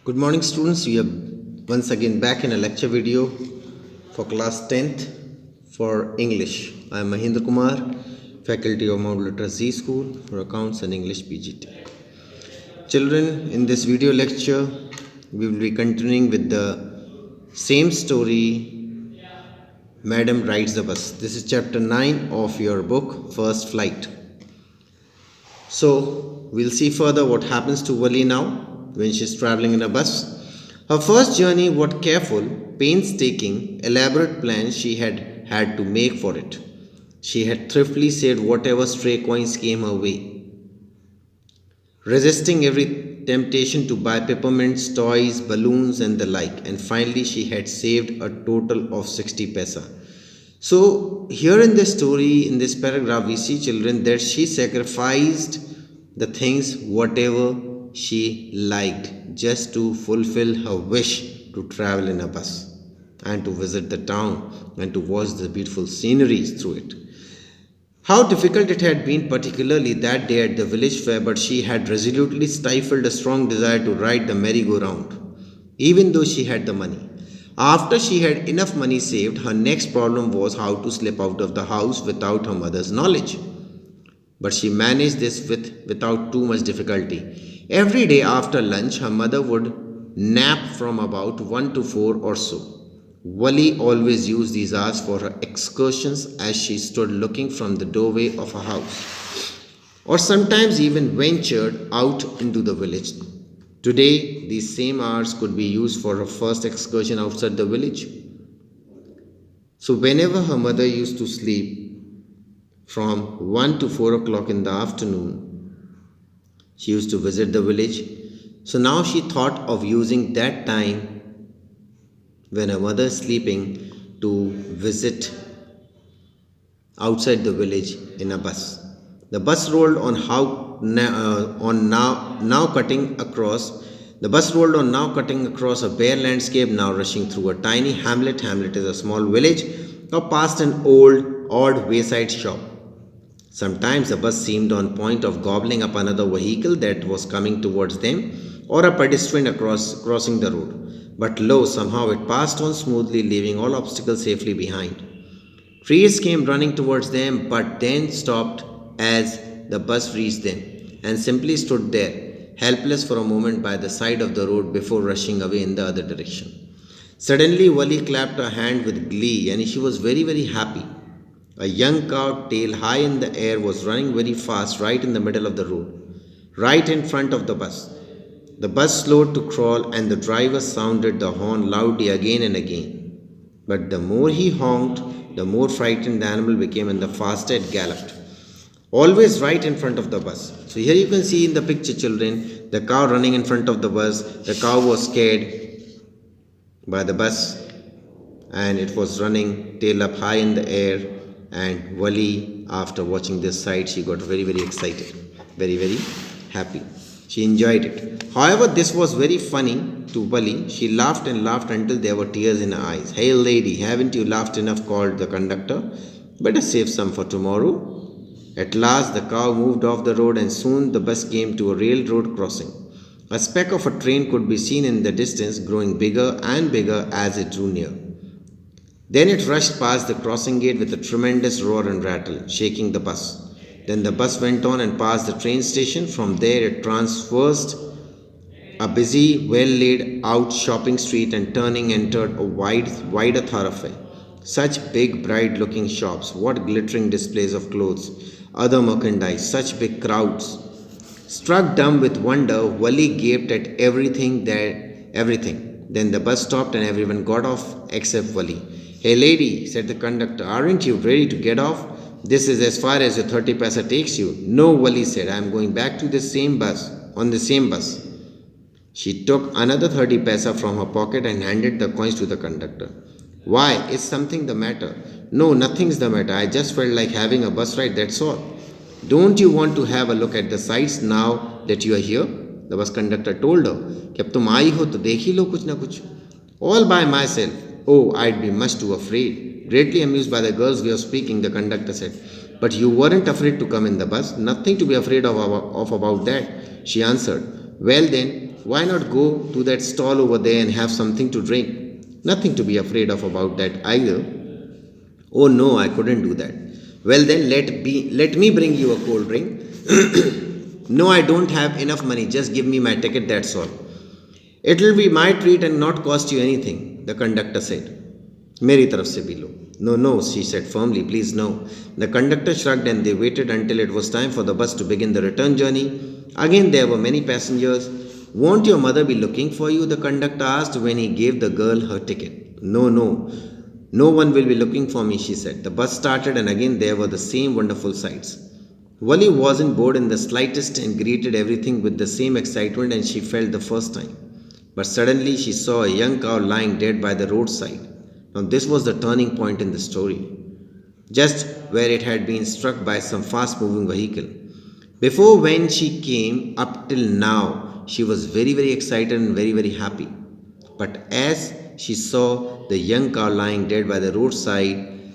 Good morning students, we are once again back in a lecture video for class 10th for English. I am Mahendra Kumar, faculty of Mount Literacy School for Accounts and English PGT. Children, in this video lecture, we will be continuing with the same story, Madam Rides the Bus. This is chapter 9 of your book, First Flight. So, we'll see further what happens to Wali now when she's traveling in a bus. Her first journey, what careful, painstaking, elaborate plans she had to make for it. She had thriftily saved whatever stray coins came her way, resisting every temptation to buy peppermints, toys, balloons and the like, and finally she had saved a total of 60 paisa. So here in this story, in this paragraph, we see children that she sacrificed the things whatever she liked just to fulfill her wish to travel in a bus and to visit the town and to watch the beautiful sceneries through it. How difficult it had been, particularly that day at the village fair, but she had resolutely stifled a strong desire to ride the merry-go-round, even though she had the money. After she had enough money saved, her next problem was how to slip out of the house without her mother's knowledge. But she managed this without too much difficulty. Every day after lunch, her mother would nap from about 1 to 4 or so. Wali always used these hours for her excursions as she stood looking from the doorway of her house, or sometimes even ventured out into the village. Today, these same hours could be used for her first excursion outside the village. So whenever her mother used to sleep from 1 to 4 o'clock in the afternoon, she used to visit the village. So now she thought of using that time when her mother is sleeping to visit outside the village in a bus. The bus rolled on now cutting across. The bus rolled on now cutting across a bare landscape, now rushing through a tiny hamlet. Hamlet is a small village, or past an odd wayside shop. Sometimes the bus seemed on point of gobbling up another vehicle that was coming towards them, or a pedestrian crossing the road. But lo, somehow it passed on smoothly, leaving all obstacles safely behind. Trees came running towards them, but then stopped as the bus reached them, and simply stood there, helpless for a moment by the side of the road before rushing away in the other direction. Suddenly, Wali clapped her hand with glee, and she was very, very happy. A young cow, tail high in the air, was running very fast right in the middle of the road, right in front of the bus. The bus slowed to crawl, and the driver sounded the horn loudly again and again. But the more he honked, the more frightened the animal became, and the faster it galloped, always right in front of the bus. So here you can see in the picture, children, the cow running in front of the bus. The cow was scared by the bus, and it was running tail up high in the air. And Wali, after watching this sight, she got very, very excited, very, very happy. She enjoyed it. However, this was very funny to Wali. She laughed and laughed until there were tears in her eyes. "Hey lady, haven't you laughed enough?" called the conductor. "Better save some for tomorrow." At last the cow moved off the road, and soon the bus came to a railroad crossing. A speck of a train could be seen in the distance, growing bigger and bigger as it drew near. Then it rushed past the crossing gate with a tremendous roar and rattle, shaking the bus. Then the bus went on and passed the train station. From there it traversed a busy, well-laid out shopping street, and turning entered a wider thoroughfare. Such big, bright-looking shops, what glittering displays of clothes, other merchandise, such big crowds. Struck dumb with wonder, Wali gaped at everything. Then the bus stopped and everyone got off except Wali. "Hey lady," said the conductor, "aren't you ready to get off? This is as far as your 30 paisa takes you." "No," Wali said, "I am going back to the same bus, on the same bus." She took another 30 paisa from her pocket and handed the coins to the conductor. "Why, is something the matter?" "No, nothing's the matter. I just felt like having a bus ride, that's all." "Don't you want to have a look at the sights now that you are here?" The bus conductor told her. "कि अब तुम आई हो तो देख ही लो कुछ ना कुछ." "All by myself." "Oh, I'd be much too afraid." Greatly amused by the girl's way of speaking, the conductor said, "But you weren't afraid to come in the bus." "Nothing to be afraid of about that," she answered. "Well then, Why not go to that stall over there and have something to drink? Nothing to be afraid of about that either. Oh no, I couldn't do that. Well then let me bring you a cold drink. No, I don't have enough money. Just give me my ticket, that's all. It'll be my treat and not cost you anything, the conductor said. मेरी तरफ से भी लो. No, no, she said firmly, please no. The conductor shrugged and they waited until it was time for the bus to begin the return journey. Again there were many passengers. Won't your mother be looking for you? The conductor asked when he gave the girl her ticket. No, no. No one will be looking for me, she said. The bus started and again there were the same wonderful sights. Wally wasn't bored in the slightest and greeted everything with the same excitement as she felt the first time. But suddenly she saw a young cow lying dead by the roadside. Now this was the turning point in the story, just where it had been struck by some fast-moving vehicle. Before when she came up till now, she was very excited and very happy. But as she saw the young cow lying dead by the roadside,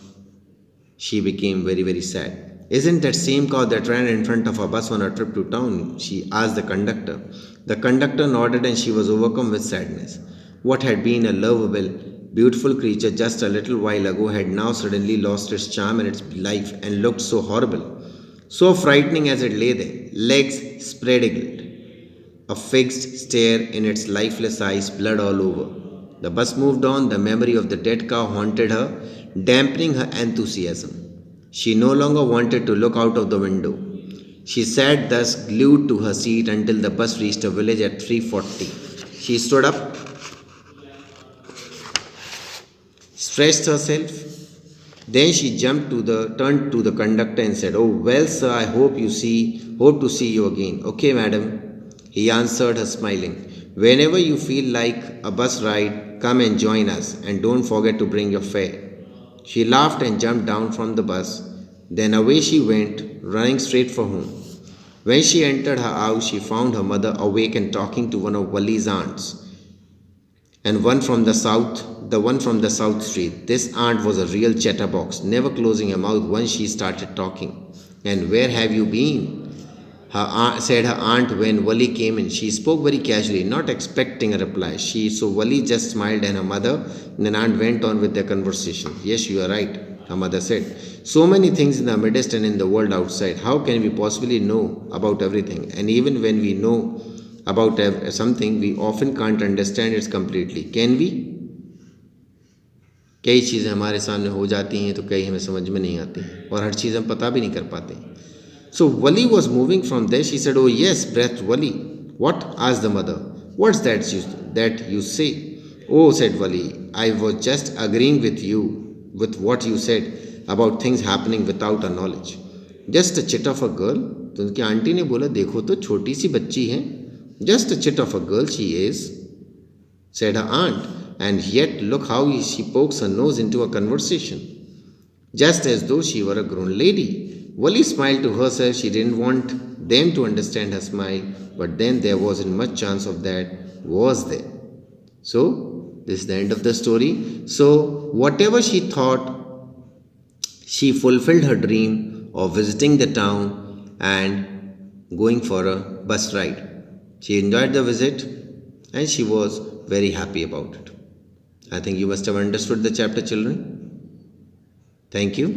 she became very sad. Isn't that same cow that ran in front of a bus on a trip to town? She asked the conductor. The conductor nodded and she was overcome with sadness. What had been a lovable, beautiful creature just a little while ago had now suddenly lost its charm and its life and looked so horrible, so frightening as it lay there, legs spread eagled, a fixed stare in its lifeless eyes, blood all over. The bus moved on, the memory of the dead cow haunted her, dampening her enthusiasm. She no longer wanted to look out of the window. She sat thus glued to her seat until the bus reached a village at 3:40. She stood up, stretched herself. Then she turned to the conductor and said, "Oh, well, sir, I hope to see you again." "Okay, madam," he answered her, smiling. "Whenever you feel like a bus ride, come and join us, and don't forget to bring your fare." She laughed and jumped down from the bus. Then away she went, running straight for home. When she entered her house, she found her mother awake and talking to one of Wally's aunts, and the one from the south street. This aunt was a real chatterbox, never closing her mouth once she started talking. "And where have you been?" said her aunt when Wally came in. She spoke very casually, not expecting a reply. So Wally just smiled and her mother and an aunt went on with their conversation. "Yes, you are right," her mother said. "So many things in the midst and in the world outside. How can we possibly know about everything? And even when we know about something, we often can't understand it completely. Can we?" कई चीज़ें हमारे सामने हो जाती हैं तो कई हमें समझ में नहीं आती और हर चीज़ हम पता भी नहीं कर पाते. So Wally was moving from there. She said, "Oh yes," breathed Wally. "What?" asked the mother. "What's that you say?" "Oh," said Wally, "I was just agreeing with what you said about things happening without our knowledge." "Just a chit of a girl?" तो उनकी aunty ने बोला, "देखो तो छोटी सी बच्ची है." "Just a chit of a girl she is," said her aunt. "And yet look how she pokes her nose into a conversation, just as though she were a grown lady." Wally smiled to herself. She didn't want them to understand her smile, but then there wasn't much chance of that, was there? So, this is the end of the story. So, whatever she thought, she fulfilled her dream of visiting the town and going for a bus ride. She enjoyed the visit and she was very happy about it. I think you must have understood the chapter, children. Thank you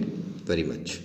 very much.